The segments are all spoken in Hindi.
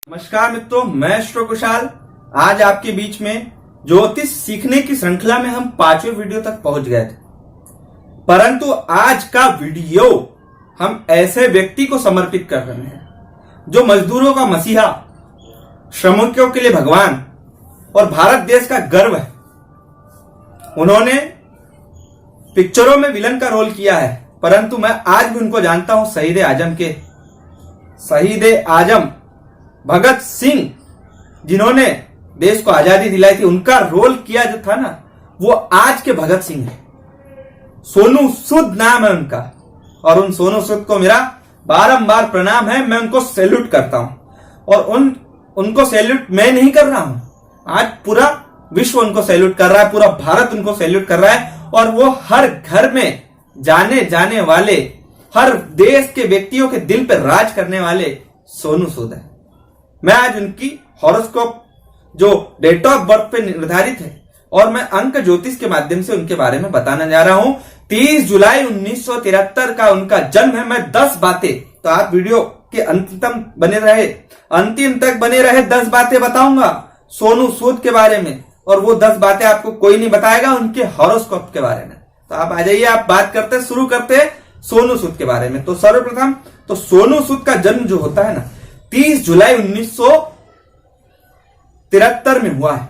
नमस्कार मित्रों, मैं एस्ट्रो कुशाल आज आपके बीच में ज्योतिष सीखने की श्रृंखला में हम 5वें वीडियो तक पहुंच गए थे। परंतु आज का वीडियो हम ऐसे व्यक्ति को समर्पित कर रहे हैं जो मजदूरों का मसीहा, श्रमिकों के लिए भगवान और भारत देश का गर्व है। उन्होंने पिक्चरों में विलन का रोल किया है, परंतु मैं आज भी उनको जानता हूं शहीद आजम भगत सिंह, जिन्होंने देश को आजादी दिलाई थी। उनका रोल किया जो था ना, वो आज के भगत सिंह है। सोनू सूद नाम है उनका, और उन सोनू सूद को मेरा बारंबार प्रणाम है। मैं उनको सैल्यूट करता हूं, और उनको सैल्यूट मैं नहीं कर रहा हूं, आज पूरा विश्व उनको सैल्यूट कर रहा है, पूरा भारत उनको सैल्यूट कर रहा है। और वो हर घर में जाने जाने वाले, हर देश के व्यक्तियों के दिल पर राज करने वाले सोनू सूद है। मैं आज उनकी हॉरोस्कोप जो डेट ऑफ बर्थ पे निर्धारित है और मैं अंक ज्योतिष के माध्यम से उनके बारे में बताने जा रहा हूं। 30 जुलाई 1973 का उनका जन्म है। मैं 10 बातें, तो आप वीडियो के अंतिम तक बने रहे 10 बातें बताऊंगा सोनू सूद के बारे में, और वो 10 बातें आपको कोई नहीं बताएगा उनके हॉरोस्कोप के बारे में। तो आप आ जाइए, आप बात शुरू करते हैं सोनू सूद के बारे में। तो सर्वप्रथम तो सोनू सूद का जन्म जो होता है ना, 30 जुलाई 1973 में हुआ है।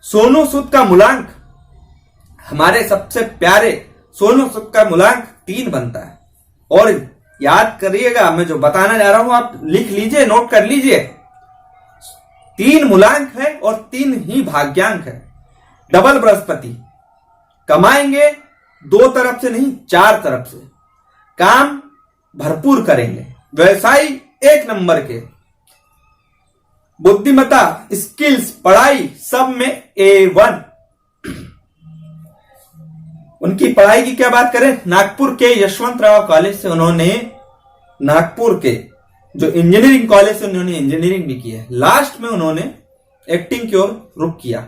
सोनू सूद का मूलांक, हमारे सबसे प्यारे सोनू सूद का मूलांक 3 बनता है। और याद करिएगा, मैं जो बताना जा रहा हूं आप लिख लीजिए, नोट कर लीजिए। 3 मूलांक है और 3 ही भाग्यांक है। डबल बृहस्पति, कमाएंगे 2 तरफ से नहीं 4 तरफ से, काम भरपूर करेंगे, व्यवसाय 1 नंबर के, बुद्धिमत्ता, स्किल्स, पढ़ाई सब में A1। उनकी पढ़ाई की क्या बात करें, नागपुर के यशवंतराव कॉलेज से उन्होंने, नागपुर के जो इंजीनियरिंग कॉलेज से उन्होंने इंजीनियरिंग भी की है। लास्ट में उन्होंने एक्टिंग की ओर रुख किया।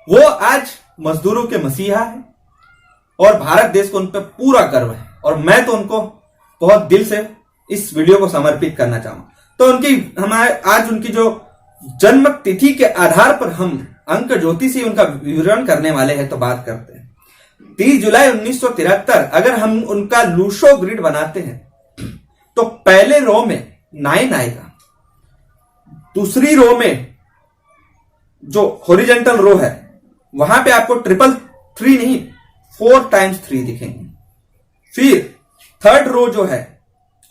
वो आज मजदूरों के मसीहा है और भारत देश को उन पर पूरा गर्व है, और मैं तो उनको बहुत दिल से इस वीडियो को समर्पित करना चाहूंगा। तो आज उनकी जो जन्म तिथि के आधार पर हम अंक ज्योतिषी उनका विवरण करने वाले हैं। तो बात करते हैं 30 जुलाई 1973। अगर हम उनका लूशो ग्रिड बनाते हैं तो पहले रो में 9 आएगा, दूसरी रो में जो हॉरिजॉन्टल रो है वहां पे आपको 333 नहीं 4 times 3 दिखेंगे। फिर थर्ड रो जो है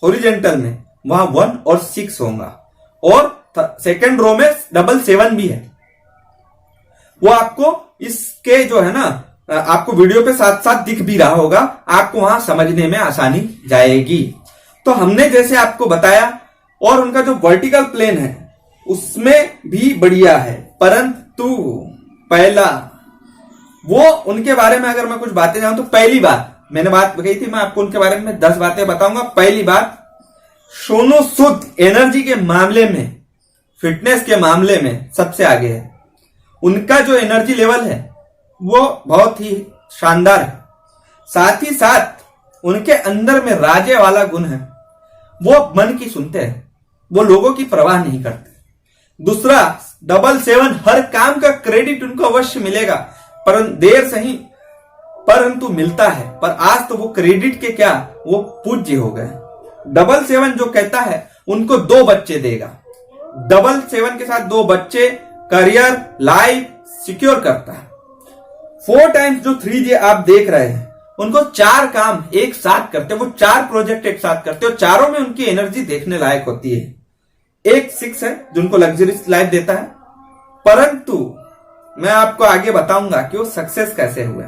हॉरिजॉन्टल में वहां 1 और 6 होगा, और सेकंड रो में 7 भी है। वो आपको इसके जो है ना, आपको वीडियो पे साथ साथ दिख भी रहा होगा, आपको वहां समझने में आसानी जाएगी। तो हमने जैसे आपको बताया, और उनका जो वर्टिकल प्लेन है उसमें भी बढ़िया है, परंतु पहला वो उनके बारे में अगर मैं कुछ बातें जाऊं तो पहली बात मैंने बात कही थी, मैं आपको उनके बारे में 10 बातें बताऊंगा। पहली बात, सोनू सूद एनर्जी के मामले में, फिटनेस के मामले में सबसे आगे है। उनका जो एनर्जी लेवल है वो बहुत ही शानदार है। साथ ही साथ उनके अंदर में राजे वाला गुण है, वो मन की सुनते हैं, वो लोगों की परवाह नहीं करते। दूसरा, 7 हर काम का क्रेडिट उनको अवश्य मिलेगा, परंतु देर सही परंतु मिलता है। पर आज तो वो क्रेडिट के क्या, वो पूज्य हो गए। 7 जो कहता है उनको 2 बच्चे देगा। 7 के साथ 2 बच्चे, करियर, लाइफ सिक्योर करता है। 4 times जो 3J आप देख रहे हैं, उनको 4 काम एक साथ करते, वो 4 प्रोजेक्ट एक साथ करते, और चारों में उनकी एनर्जी देखने लायक होती है। एक 6 है जो उनको लग्जरियस लाइफ देता है, परंतु मैं आपको आगे बताऊंगा कि वो सक्सेस कैसे हुए।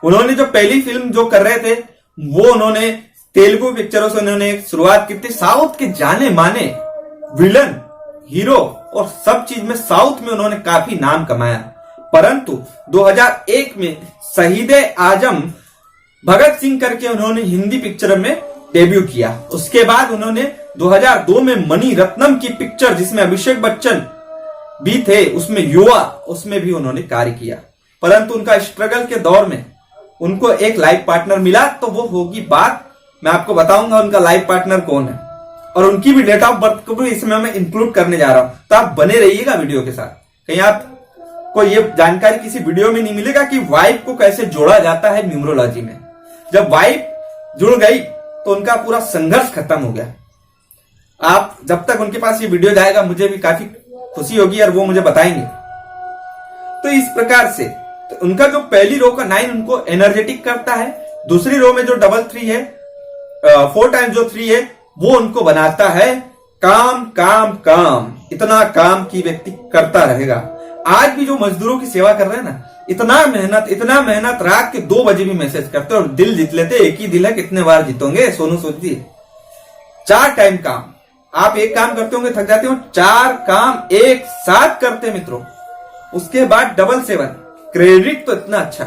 उन्होंने जो पहली फिल्म जो कर रहे थे, वो उन्होंने तेलुगु पिक्चरों से उन्होंने शुरुआत की थी। साउथ के जाने माने विलन, हीरो और सब चीज में साउथ में उन्होंने काफी नाम कमाया। परंतु 2001 में शहीद आजम भगत सिंह करके उन्होंने हिंदी पिक्चर में डेब्यू किया। उसके बाद उन्होंने 2002 में मणि रत्नम की पिक्चर, जिसमें अभिषेक बच्चन भी थे, उसमें युवा, उसमें भी उन्होंने कार्य किया। परंतु उनका स्ट्रगल के दौर में उनको एक लाइफ पार्टनर मिला, तो वो होगी बात, मैं आपको बताऊंगा उनका लाइफ पार्टनर कौन है। और उनकी भी डेट ऑफ बर्थ को भी इसमें मैं इंक्लूड करने जा रहा हूं। तो आप बने रहिएगा वीडियो के साथ, कहीं आपको ये जानकारी किसी वीडियो में नहीं मिलेगा कि वाइफ को कैसे जोड़ा जाता है न्यूमरोलॉजी में। जब वाइफ जुड़ गई तो उनका पूरा संघर्ष खत्म हो गया। आप जब तक उनके पास ये वीडियो जाएगा मुझे भी काफी खुशी होगी और वो मुझे बताएंगे। तो इस प्रकार से तो उनका जो पहली रो का 9 उनको एनर्जेटिक करता है, दूसरी रो में जो 3 है 4 टाइम्स जो 3 है वो उनको बनाता है काम काम काम। इतना काम की व्यक्ति करता रहेगा। आज भी जो मजदूरों की सेवा कर रहे हैं ना, इतना मेहनत रात के 2 बजे भी मैसेज करते और दिल जीत लेते। एक ही दिल है, कितने बार जीतोगे सोनू सूद जी। 4 टाइम काम, आप एक काम करते होंगे थक जाते हो, 4 काम एक साथ करते मित्रों। उसके बाद 7 क्रेडिट तो इतना अच्छा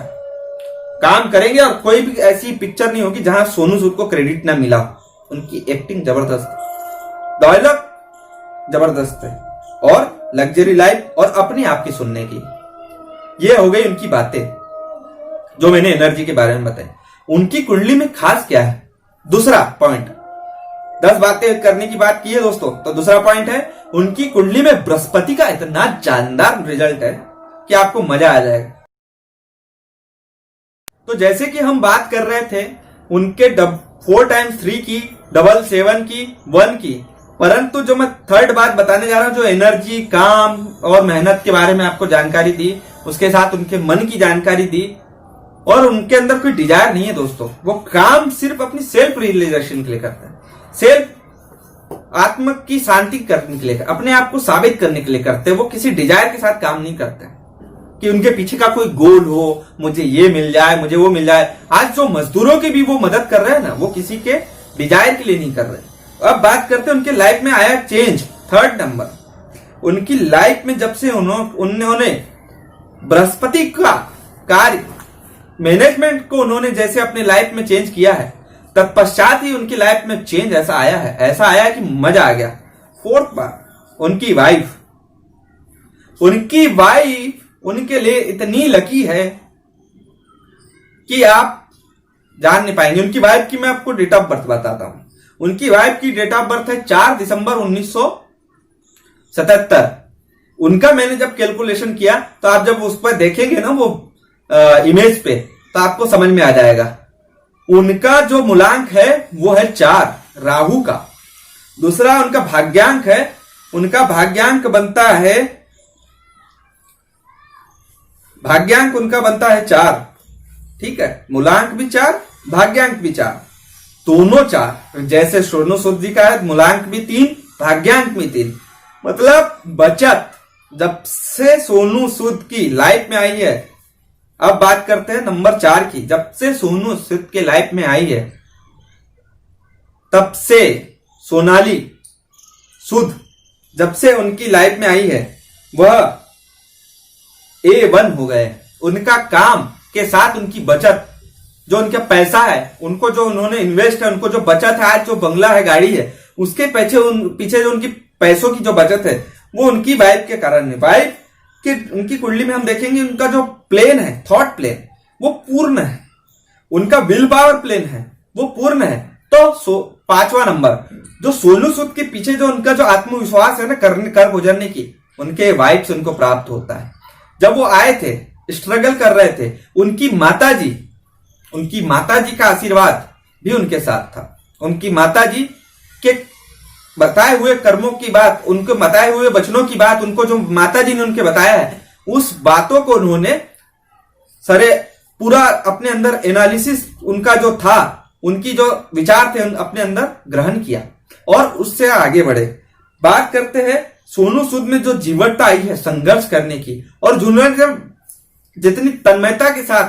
काम करेंगे और कोई भी ऐसी पिक्चर नहीं होगी जहां सोनू सूद को क्रेडिट ना मिला। उनकी एक्टिंग जबरदस्त, डायलॉग जबरदस्त है और लग्जरी लाइफ और अपने आप की सुनने की। ये हो गई उनकी बातें जो मैंने एनर्जी के बारे में बताई। उनकी कुंडली में खास क्या है? दूसरा पॉइंट, 10 बातें करने की बात की है दोस्तों, तो दूसरा पॉइंट है उनकी कुंडली में बृहस्पति का इतना जानदार रिजल्ट है कि आपको मजा आ जाएगा। तो जैसे कि हम बात कर रहे थे उनके 4 टाइम्स 3 की, 7 की, 1 की, परंतु जो मैं थर्ड बात बताने जा रहा हूं, जो एनर्जी, काम और मेहनत के बारे में आपको जानकारी दी, उसके साथ उनके मन की जानकारी दी, और उनके अंदर कोई डिजायर नहीं है दोस्तों। वो काम सिर्फ अपनी सेल्फ रियलाइजेशन के लिए करते हैं, सेल्फ आत्म की शांति करने के लिए, अपने आप को साबित करने के लिए करते हैं। वो किसी डिजायर के साथ काम नहीं करते कि उनके पीछे का कोई गोल हो, मुझे ये मिल जाए, मुझे वो मिल जाए। आज जो मजदूरों की भी वो मदद कर रहे हैं ना, वो किसी के डिजायर के लिए नहीं कर रहे। अब बात करते हैं उनके लाइफ में आया चेंज। 3rd नंबर, उनकी लाइफ में जब से उन्होंने बृहस्पति का कार्य मैनेजमेंट को उन्होंने जैसे अपने लाइफ में चेंज किया है, तत्पश्चात ही उनकी लाइफ में चेंज ऐसा आया है कि मजा आ गया। 4th बात, उनकी वाइफ उनके लिए इतनी लकी है कि आप जान नहीं पाएंगे। उनकी वाइफ की मैं आपको डेट ऑफ बर्थ बताता हूं। उनकी वाइफ की डेट ऑफ बर्थ है 4 दिसंबर 1977। उनका मैंने जब कैलकुलेशन किया तो आप जब उस पर देखेंगे ना वो इमेज पे, तो आपको समझ में आ जाएगा। उनका जो मूलांक है वो है 4 राहु का। दूसरा उनका भाग्यांक है, उनका भाग्यांक बनता है 4। ठीक है, मूलांक भी 4, भाग्यांक भी 4, दोनों 4। जैसे सोनू सूद जी का है, मूलांक भी 3, भाग्यांक भी 3। मतलब बचत जब से सोनू सूद की लाइफ में आई है। अब बात करते हैं नंबर 4 की। जब से सोनू सूद के लाइफ में आई है, तब से सोनाली सूद जब से उनकी लाइफ में आई है, वह A1 हो गए। उनका काम के साथ उनकी बचत, जो उनका पैसा है, उनको जो उन्होंने इन्वेस्ट है, उनको जो बचत है, आज जो बंगला है, गाड़ी है, उसके पीछे जो उनकी पैसों की जो बचत है, वो उनकी वाइफ के कारण है। वाइफ कि उनकी कुंडली में हम देखेंगे उनका जो प्लेन है, थॉट प्लेन, वो पूर्ण है। उनका विल पावर प्लेन है, वो पूर्ण है। तो 5वां नंबर, जो सोनू सूद के पीछे जो उनका जो आत्मविश्वास है ना, कर गुजरने की, उनके वाइफ से उनको प्राप्त होता है। जब वो आए थे, स्ट्रगल कर रहे थे, उनकी माताजी का आशीर्वाद भी उनके साथ था। उनकी माताजी के बताए हुए कर्मों की बात, उनको बताए हुए वचनों की बात, उनको जो माताजी ने उनके बताया है, उस बातों को उन्होंने पूरा अपने अंदर एनालिसिस उनका जो था, उनकी जो विचार थे अपने अंदर ग्रहण किया और उससे आगे बढ़े। बात करते हैं सोनू सूद में जो जीवटता आई है संघर्ष करने की, और जिन्होंने जितनी तन्मयता के साथ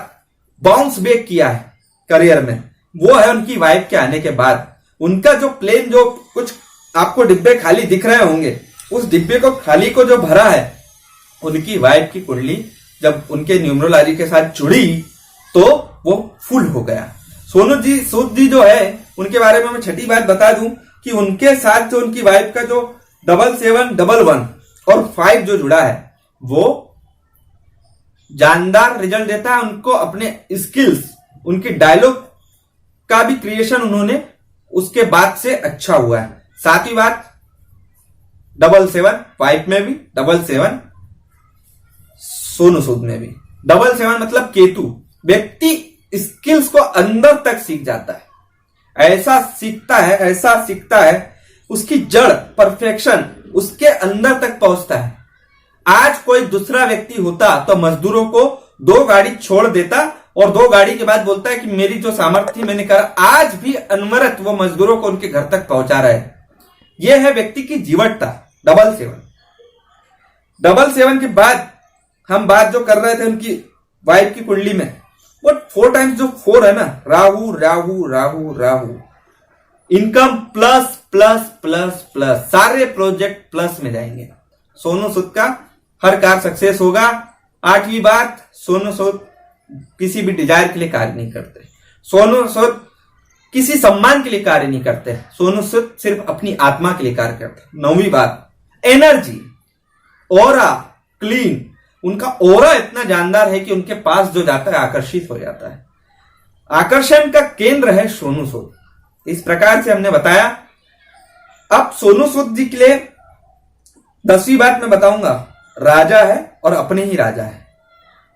बाउंस बैक किया है करियर में, वो है उनकी वाइफ के आने के बाद। उनका जो प्लेन, जो कुछ आपको डिब्बे खाली दिख रहे होंगे, उस डिब्बे को खाली को जो भरा है, उनकी वाइफ की कुंडली जब उनके न्यूमरोलॉजी के साथ जुड़ी तो वो फुल हो गया। सोनू सूद जी जो है, उनके बारे में मैं 6ठी बात बता दूं कि उनके साथ जो उनकी वाइफ का जो 7711 और 5 जो जुड़ा है, वो जानदार रिजल्ट देता है। उनको अपने स्किल्स, उनकी डायलॉग का भी क्रिएशन उन्होंने उसके बाद से अच्छा हुआ है। सातवीं बात 775 वाइफ में भी, 77 सोनू सूद में भी। 77 मतलब केतु। व्यक्ति स्किल्स को अंदर तक सीख जाता है, ऐसा सीखता है उसकी जड़ परफेक्शन उसके अंदर तक पहुंचता है। आज कोई दूसरा व्यक्ति होता तो मजदूरों को 2 गाड़ी छोड़ देता और 2 गाड़ी के बाद बोलता है कि मेरी जो सामर्थ्य थी मैंने करा। आज भी अनवरत वो मजदूरों को उनके घर तक पहुंचा रहा है। यह है व्यक्ति की जीवटता। 77 के बाद हम बात जो कर रहे थे उनकी वाइफ की कुंडली में, वो 4 टाइम्स जो 4 है ना, Rahu Rahu Rahu Rahu, income plus plus plus plus, सारे प्रोजेक्ट प्लस में जाएंगे। सोनू सूद का हर कार्य सक्सेस होगा। 8वीं बात, सोनू सूद किसी भी डिजायर के लिए कार्य नहीं करते। सोनू सूद किसी सम्मान के लिए कार्य नहीं करते। सोनू सूद सिर्फ अपनी आत्मा के लिए कार्य करते। 9वीं बात, एनर्जी, ओरा क्लीन। उनका ओरा इतना जानदार है कि उनके पास जो जाता है आकर्षित हो जाता है। आकर्षण का केंद्र है सोनू सूद। इस प्रकार से हमने बताया। अब सोनू सूद जी के लिए 10वीं बात मैं बताऊंगा, राजा है और अपने ही राजा है।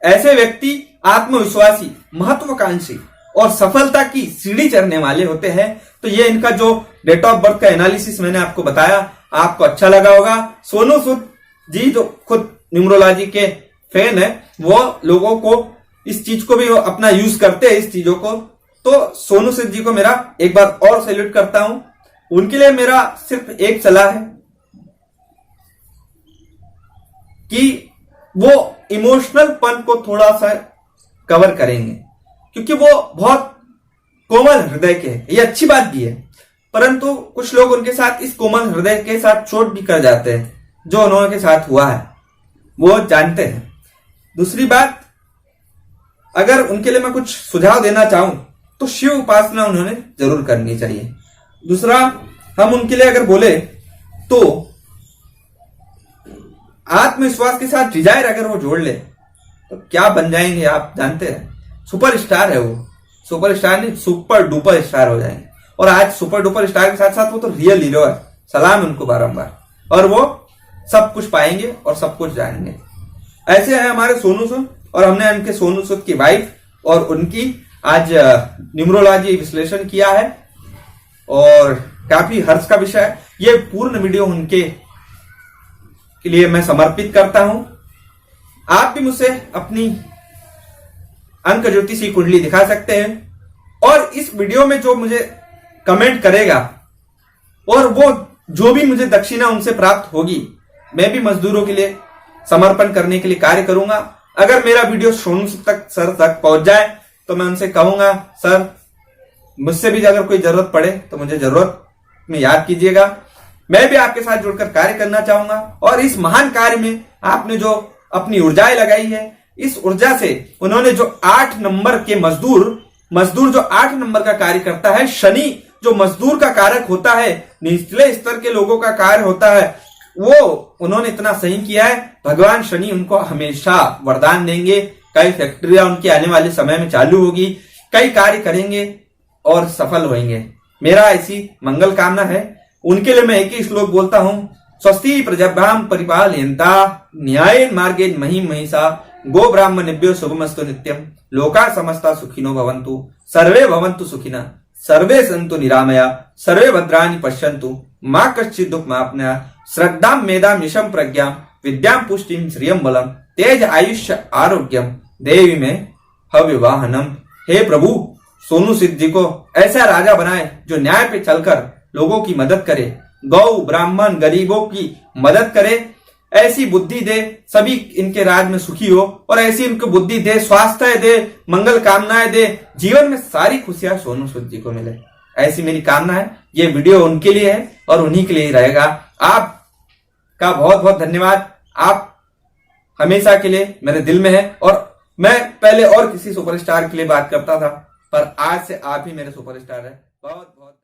ऐसे व्यक्ति आत्मविश्वासी, महत्वाकांक्षी और सफलता की सीढ़ी चढ़ने वाले होते हैं। तो ये इनका जो डेट ऑफ बर्थ का एनालिसिस मैंने आपको बताया, आपको अच्छा लगा होगा। सोनू सूद जी जो खुद न्यूमरोलॉजी के फैन है, वो लोगों को इस चीज को भी अपना यूज करते हैं, इस चीजों को। तो सोनू सूद जी को मेरा एक बार और सैल्यूट करता हूं। उनके लिए मेरा सिर्फ एक सलाह है कि वो इमोशनल पन को थोड़ा सा कवर करेंगे, क्योंकि वो बहुत कोमल हृदय के हैं। ये अच्छी बात भी है, परंतु कुछ लोग उनके साथ इस कोमल हृदय के साथ चोट भी कर जाते हैं। जो उन्होंने साथ हुआ है वो जानते हैं। दूसरी बात, अगर उनके लिए मैं कुछ सुझाव देना चाहूं तो शिव उपासना उन्होंने जरूर करनी चाहिए। दूसरा, हम उनके लिए अगर बोले तो आत्मविश्वास के साथ डिजायर अगर वो जोड़ ले तो क्या बन जाएंगे आप जानते हैं। सुपरस्टार है वो, सुपरस्टार नहीं सुपर डुपर स्टार हो जाएंगे। और आज सुपर डुपर स्टार के साथ साथ वो तो रियल हीरो है। सलाम उनको बारंबार। और वो सब कुछ पाएंगे और सब कुछ जानेंगे। ऐसे है हमारे सोनू सूद, और हमने उनके सोनू सूद की वाइफ और उनकी आज न्यूमरोलॉजी विश्लेषण किया है और काफी हर्ष का विषय है। ये पूर्ण वीडियो उनके के लिए मैं समर्पित करता हूं। आप भी मुझसे अपनी अंक ज्योतिषी कुंडली दिखा सकते हैं और इस वीडियो में जो मुझे कमेंट करेगा और वो जो भी मुझे दक्षिणा उनसे प्राप्त होगी, मैं भी मजदूरों के लिए समर्पण करने के लिए कार्य करूंगा। अगर मेरा वीडियो सोनू सूद तक सर तक पहुंच जाए तो मैं उनसे कहूंगा, सर मुझसे भी अगर कोई जरूरत पड़े तो मुझे जरूरत में याद कीजिएगा। मैं भी आपके साथ जुड़कर कार्य करना चाहूंगा। और इस महान कार्य में आपने जो अपनी ऊर्जाएं लगाई है, इस ऊर्जा से उन्होंने जो 8 नंबर के मजदूर जो 8 नंबर का कार्य करता है, शनि जो मजदूर का कारक होता है, निचले स्तर के लोगों का कार्य होता है, वो उन्होंने इतना सही किया है। भगवान शनि उनको हमेशा वरदान देंगे। कई फैक्ट्रियां उनके आने वाले समय में चालू होगी, कई कार्य करेंगे और सफल होंगे। मेरा ऐसी मंगल कामना है। उनके लिए मैं एक ही श्लोक बोलता हूं, स्वस्ति प्रजाभ्याम परिपालयन्ता न्यायेन मार्गेण महीं महिषा गो ब्राह्मणेभ्यो शुभमस्तु नित्यम लोका समस्ता सुखिनो भवन्तु सर्वे भवन्तु सुखिनः सर्वे सन्तु निरामया सर्वे भद्राणि पश्यन्तु मां कश्चित् दुःखमाप्नुयात् श्रद्धां मेधां यशं प्रज्ञां विद्यां पुष्टिं श्रियं बलम् तेज आयुष्य आरोग्यम देवी में हविवाहनम। हे प्रभु, सोनू सूद जी को ऐसा राजा बनाए जो न्याय पे चलकर लोगों की मदद करे, गौ ब्राह्मण गरीबों की मदद करे। ऐसी बुद्धि दे, सभी इनके राज में सुखी हो और ऐसी इनको बुद्धि दे, स्वास्थ्य दे, मंगल कामनाएं दे, जीवन में सारी खुशियां सोनू सूद जी को मिले, ऐसी मेरी कामना है। ये वीडियो उनके लिए है और उन्हीं के लिए ही रहेगा। आपका बहुत बहुत धन्यवाद। आप हमेशा के लिए मेरे दिल में है। और मैं पहले और किसी सुपरस्टार के लिए बात करता था, पर आज से आप ही मेरे सुपरस्टार है। बहुत बहुत